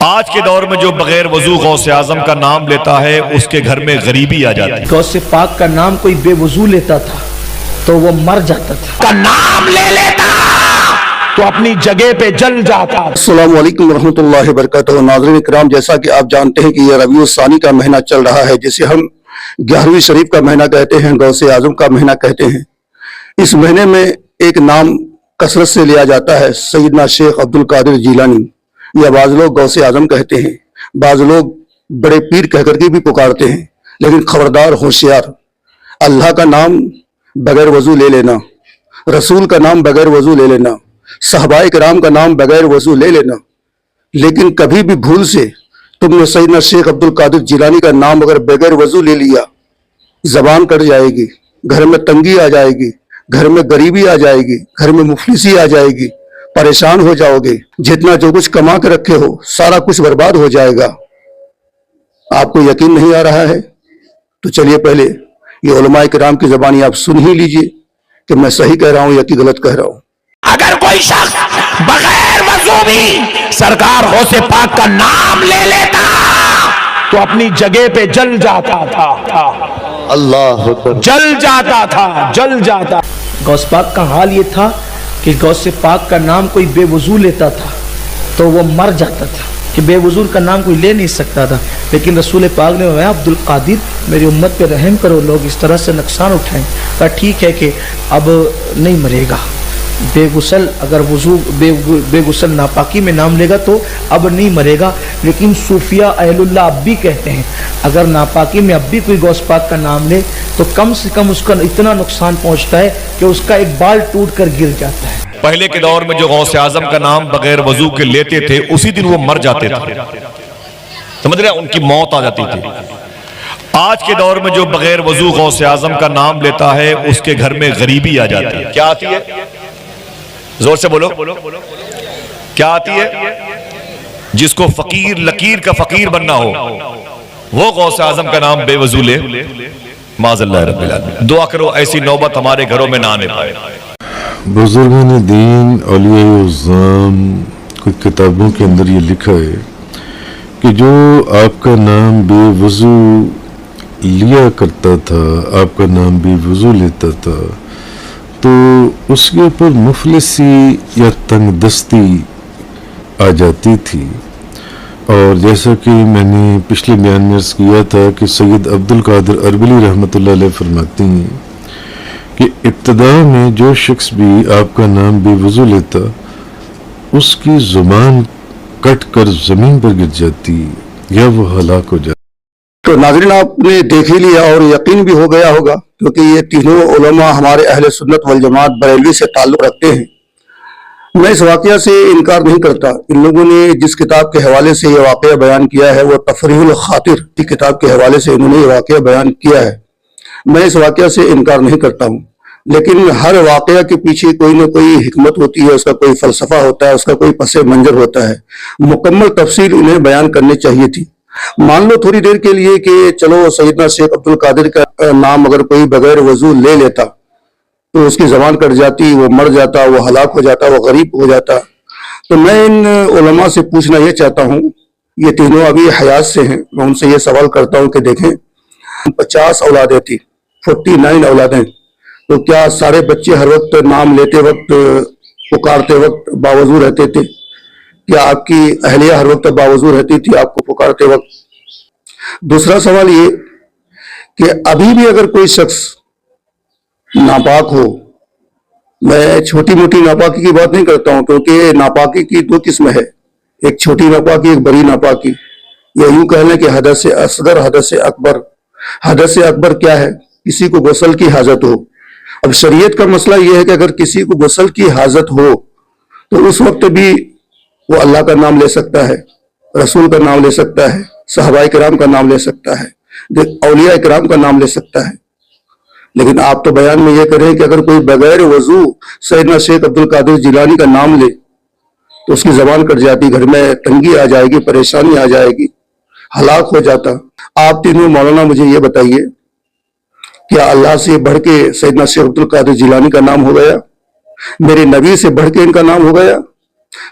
آج کے دور میں جو بغیر وضو غوث اعظم کا نام لیتا ہے اس کے گھر میں غریبی آ جاتی ہے۔ غوث پاک کا نام کوئی بے وضو لیتا تھا تو وہ مر جاتا تھا، کا نام لے لیتا تو اپنی جگہ پہ جل جاتا۔ السلام علیکم ورحمۃ اللہ وبرکاتہ۔ ناظرین اکرام، جیسا کہ آپ جانتے ہیں کہ یہ ربیع الثانی کا مہینہ چل رہا ہے، جسے ہم 11ویں شریف کا مہینہ کہتے ہیں، غوث اعظم کا مہینہ کہتے ہیں۔ اس مہینے میں ایک نام کثرت سے لیا جاتا ہے، سیدنا شیخ عبد القادر جیلانی، یا بعض لوگ غوث اعظم کہتے ہیں، بعض لوگ بڑے پیر کہہ کر کے بھی پکارتے ہیں۔ لیکن خبردار، ہوشیار، اللہ کا نام بغیر وضو لے لینا، رسول کا نام بغیر وضو لے لینا، صحابہ کرام کا نام بغیر وضو لے لینا، لیکن کبھی بھی بھول سے تم نے سیدنا شیخ عبد القادر جیلانی کا نام اگر بغیر وضو لے لیا، زبان کٹ جائے گی، گھر میں تنگی آ جائے گی، گھر میں غریبی آ جائے گی، گھر میں مفلسی آ جائے گی، پریشان ہو جاؤ گے، جتنا جو کچھ کما کے رکھے ہو سارا کچھ برباد ہو جائے گا۔ آپ کو یقین نہیں آ رہا ہے تو چلیے پہلے یہ علماء کرام کی زبانی آپ سن ہی لیجئے کہ میں صحیح کہہ رہا ہوں یا کہ غلط کہہ رہا ہوں۔ اگر کوئی شخص بغیر وضو بھی سرکار غوث پاک کا نام لے لیتا تو اپنی جگہ پہ جل جاتا تھا، اللہ اکبر، جل جاتا تھا، جل جاتا۔ غوث پاک کا حال یہ تھا کہ غوث پاک کا نام کوئی بے وضو لیتا تھا تو وہ مر جاتا تھا، کہ بے وضو کا نام کوئی لے نہیں سکتا تھا۔ لیکن رسول پاک نے فرمایا، عبد القادر میری امت پہ رحم کرو، لوگ اس طرح سے نقصان اٹھائیں۔ کہا ٹھیک ہے کہ اب نہیں مرے گا، بے غسل اگر وضو بے غسل ناپاکی میں نام لے گا تو اب نہیں مرے گا۔ لیکن صوفیہ اہل اللہ اب بھی کہتے ہیں اگر ناپاکی میں اب بھی کوئی غوث پاک کا نام لے تو کم سے کم اس کا اتنا نقصان پہنچتا ہے کہ اس کا ایک بال ٹوٹ کر گر جاتا ہے۔ پہلے کے دور میں جو غوث اعظم کا نام بغیر وضو کے لیتے تھے اسی دن وہ مر جاتے تھے، سمجھ رہے ہیں، ان کی موت آ جاتی تھی۔ آج کے دور میں جو بغیر وضو غوث اعظم کا نام لیتا ہے اس کے گھر میں غریبی آ جاتی ہے۔ کیا آتی ہے؟ زور سے بولو، کیا آتی ہے؟ جس کو فقیر لکیر کا فقیر بننا ہو وہ غوث اعظم کا نام بے وضو لے، معاذ اللہ رب العالمین۔ دعا کرو ایسی نوبت ہمارے گھروں میں نہ آنے پائے۔ بزرگان دین، اولیاء اعظام کچھ کتابوں کے اندر یہ لکھا ہے کہ جو آپ کا نام بے وضو لیا کرتا تھا، آپ کا نام بے وضو لیتا تھا، تو اس کے اوپر مفلسی یا تنگ دستی آ جاتی تھی۔ اور جیسا کہ میں نے پچھلے بیان میں عرض کیا تھا کہ سید عبد القادر اربلی رحمۃ اللہ علیہ فرماتے ہیں کہ ابتدا میں جو شخص بھی آپ کا نام بے وضو لیتا اس کی زبان کٹ کر زمین پر گر جاتی یا وہ ہلاک ہو جاتی۔ تو ناظرین، آپ نے دیکھ ہی لیا اور یقین بھی ہو گیا ہوگا، کیونکہ یہ تینوں علماء ہمارے اہل سنت والجماعت بریلوی سے تعلق رکھتے ہیں۔ میں اس واقعہ سے انکار نہیں کرتا۔ ان لوگوں نے جس کتاب کے حوالے سے یہ واقعہ بیان کیا ہے وہ تفریح الخاطر کی کتاب کے حوالے سے انہوں نے یہ واقعہ بیان کیا ہے۔ میں اس واقعہ سے انکار نہیں کرتا ہوں، لیکن ہر واقعہ کے پیچھے کوئی نہ کوئی حکمت ہوتی ہے، اس کا کوئی فلسفہ ہوتا ہے، اس کا کوئی پس منظر ہوتا ہے۔ مکمل تفصیل انہیں بیان کرنی چاہیے تھی۔ مان لو تھوڑی دیر کے لیے کہ چلو سیدنا شیخ عبد القادر کا نام اگر کوئی بغیر وضو لے لیتا تو اس کی زبان کٹ جاتی، وہ مر جاتا، وہ ہلاک ہو جاتا، وہ غریب ہو جاتا۔ تو میں ان علماء سے پوچھنا یہ چاہتا ہوں، یہ تینوں ابھی حیات سے ہیں، میں ان سے یہ سوال کرتا ہوں کہ دیکھیں 50 اولادیں تھی، 49 اولادیں، تو کیا سارے بچے ہر وقت نام لیتے وقت پکارتے وقت باوضو رہتے تھے؟ کیا آپ کی اہلیہ ہر وقت باوضو رہتی تھی آپ کو پکارتے وقت؟ دوسرا سوال یہ کہ ابھی بھی اگر کوئی شخص ناپاک ہو، میں چھوٹی موٹی ناپاکی کی بات نہیں کرتا ہوں، کیونکہ ناپاکی کی دو قسم ہے، ایک چھوٹی ناپاکی، ایک بڑی ناپاکی، یا یوں کہہ لیں کہ حدث اصغر، حدث اکبر۔ حدث اکبر کیا ہے؟ کسی کو غسل کی حاجت ہو۔ اب شریعت کا مسئلہ یہ ہے کہ اگر کسی کو غسل کی حاجت ہو تو اس وقت بھی وہ اللہ کا نام لے سکتا ہے، رسول کا نام لے سکتا ہے، صحابہ کرام کا نام لے سکتا ہے، اولیاء کرام کا نام لے سکتا ہے۔ لیکن آپ تو بیان میں یہ کریں کہ اگر کوئی بغیر وضو سیدنا شیخ عبد القادر جیلانی کا نام لے تو اس کی زبان کٹ جاتی، گھر میں تنگی آ جائے گی، پریشانی آ جائے گی، ہلاک ہو جاتا۔ آپ تینوں مولانا مجھے یہ بتائیے، کیا اللہ سے بڑھ کے سیدنا شیخ عبد القادر جیلانی کا نام ہو گیا؟ میرے نبی سے بڑھ کے ان کا نام ہو گیا؟